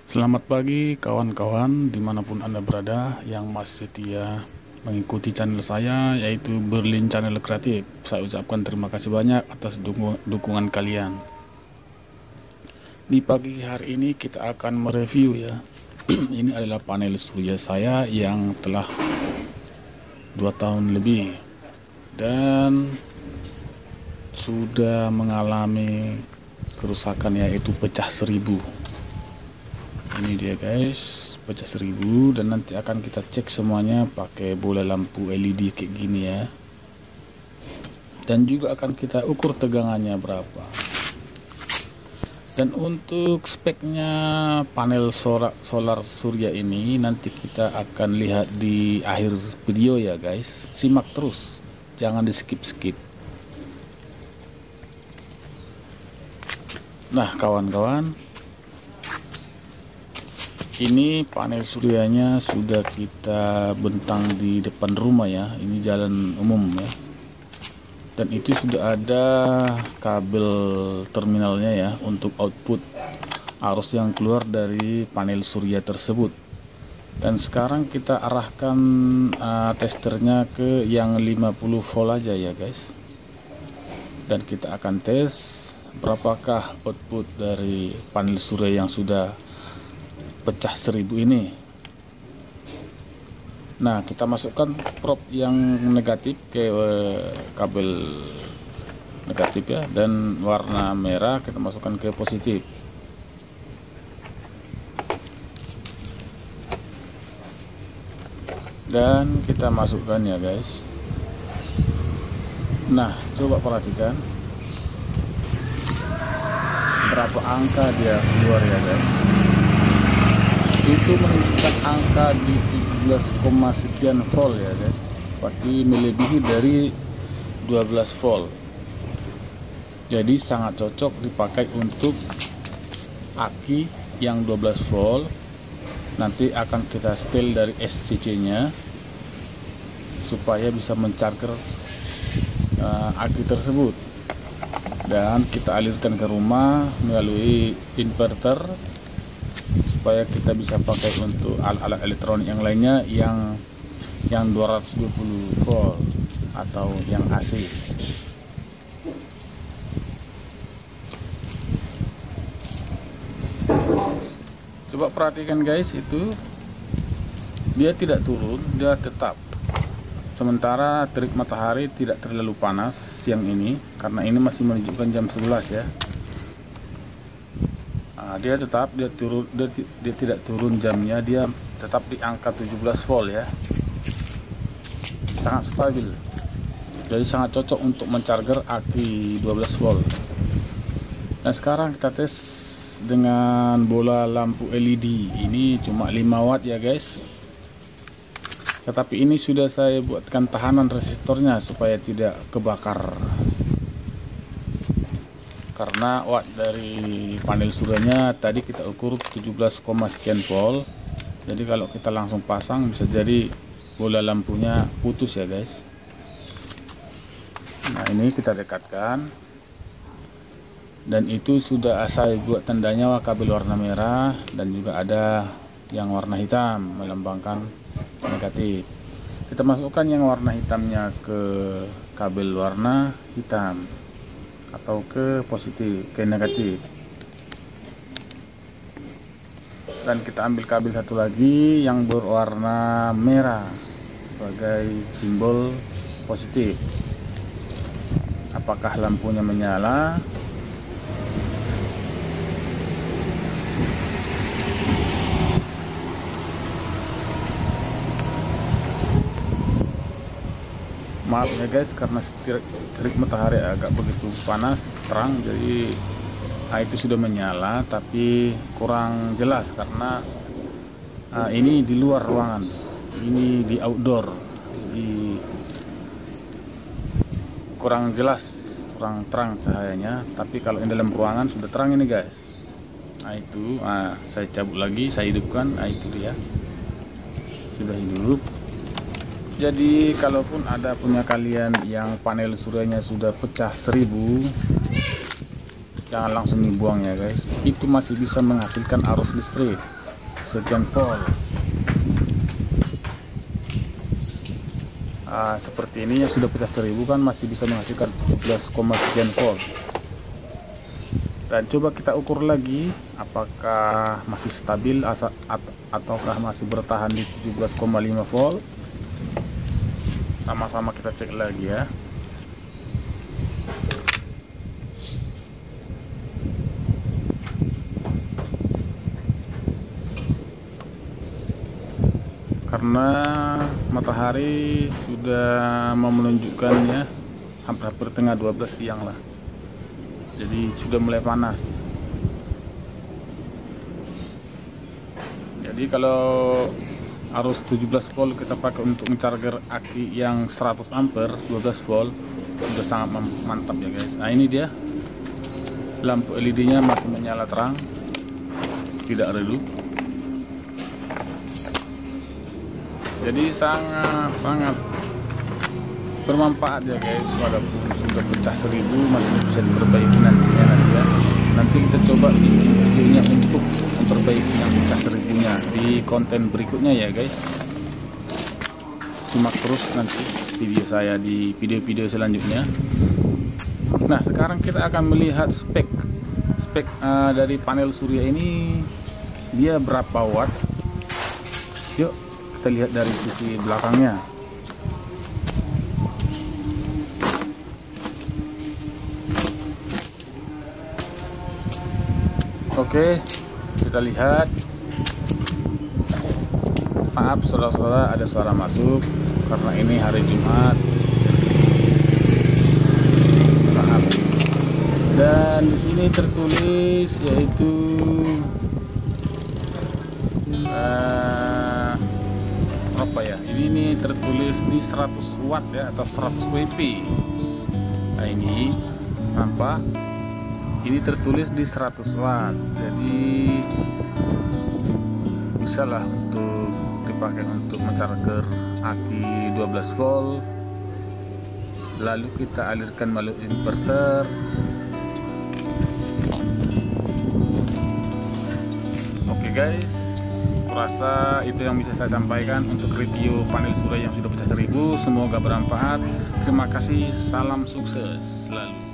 Selamat pagi kawan-kawan dimanapun Anda berada yang masih setia mengikuti channel saya, yaitu Berlin Channel Kreatif. Saya ucapkan terima kasih banyak atas dukungan kalian. Di pagi hari ini kita akan mereview ya. Ini adalah panel surya saya yang telah 2 tahun lebih dan sudah mengalami kerusakan, yaitu pecah 1000. Ini dia guys, pecah 1000, dan nanti akan kita cek semuanya pakai bola lampu LED kayak gini ya. Dan juga akan kita ukur tegangannya berapa. Dan untuk speknya panel solar surya ini nanti kita akan lihat di akhir video ya guys. Simak terus, jangan di skip-skip. Nah kawan-kawan, ini panel suryanya sudah kita bentang di depan rumah ya. Ini jalan umum ya. Dan itu sudah ada kabel terminalnya ya untuk output arus yang keluar dari panel surya tersebut. Dan sekarang kita arahkan testernya ke yang 50 volt aja ya guys. Dan kita akan tes berapakah output dari panel surya yang sudah pecah 1000 ini. Nah, kita masukkan probe yang negatif ke kabel negatif ya, dan warna merah kita masukkan ke positif. Dan kita masukkan ya guys. Nah, coba perhatikan berapa angka dia keluar ya guys. Itu menunjukkan angka di 17, sekian volt ya guys, berarti melebihi dari 12 volt. Jadi sangat cocok dipakai untuk aki yang 12 volt. Nanti akan kita setel dari SCC nya supaya bisa mencharger aki tersebut, dan kita alirkan ke rumah melalui inverter supaya kita bisa pakai untuk alat-alat elektronik yang lainnya yang 220 volt atau yang AC. Coba perhatikan guys, itu dia tidak turun, dia tetap. Sementara terik matahari tidak terlalu panas siang ini karena ini masih menunjukkan jam 11 ya. Dia tetap dia tidak turun jamnya, dia tetap di angka 17 volt ya, sangat stabil. Jadi sangat cocok untuk mencharger aki 12 volt. Nah sekarang kita tes dengan bola lampu LED. Ini cuma 5 watt ya guys, tetapi ini sudah saya buatkan tahanan resistornya supaya tidak kebakar, karena watt dari panel suryanya tadi kita ukur 17, sekian volt. Jadi kalau kita langsung pasang bisa jadi bola lampunya putus ya guys. Nah ini kita dekatkan, dan itu sudah saya buat tandanya kabel warna merah, dan juga ada yang warna hitam melambangkan negatif. Kita masukkan yang warna hitamnya ke kabel warna hitam atau ke positif, ke negatif. Dan kita ambil kabel satu lagi yang berwarna merah sebagai simbol positif. Apakah lampunya menyala? Maaf ya guys, karena terik matahari agak begitu panas terang, jadi itu sudah menyala tapi kurang jelas karena ini di luar ruangan, ini di outdoor, kurang jelas, kurang terang cahayanya. Tapi kalau di dalam ruangan sudah terang ini guys. Nah itu saya cabut lagi, saya hidupkan. Nah itu dia, sudah hidup. Jadi kalaupun ada punya kalian yang panel suryanya sudah pecah 1000, jangan langsung dibuang ya guys. Itu masih bisa menghasilkan arus listrik. sekian volt. Seperti ini yang sudah pecah 1000 kan masih bisa menghasilkan 17, sekian volt. Dan coba kita ukur lagi apakah masih stabil ataukah masih bertahan di 17,5 volt. Sama-sama kita cek lagi ya. Karena matahari sudah mau menunjukkannya hampir tengah 12 siang lah, jadi sudah mulai panas. Jadi kalau arus 17 volt kita pakai untuk mencarger aki yang 100 ampere 12 volt sudah sangat mantap ya guys. Nah ini dia, lampu LED nya masih menyala terang, tidak redup. Jadi sangat bermanfaat ya guys. Walaupun sudah pecah 1000 masih bisa diperbaiki nantinya ya. Nanti kita coba bikin videonya untuk memperbaiki yang pecah 1000-nya di konten berikutnya ya guys. Simak terus nanti video saya di video-video selanjutnya. Nah sekarang kita akan melihat spek dari panel surya ini, dia berapa watt. Yuk kita lihat dari sisi belakangnya. Oke, kita lihat. Maaf saudara-saudara, ada suara masuk karena ini hari Jumat. Maaf. Dan di sini tertulis yaitu apa ya? Ini tertulis di 100 watt ya, atau 100 WP. Nah ini nampak. Ini tertulis di 100 watt, jadi bisa lah untuk dipakai untuk mencarger aki 12 volt. Lalu kita alirkan melalui inverter. Oke guys, rasa itu yang bisa saya sampaikan untuk review panel surya yang sudah pecah 1000. Semoga bermanfaat. Terima kasih, salam sukses selalu.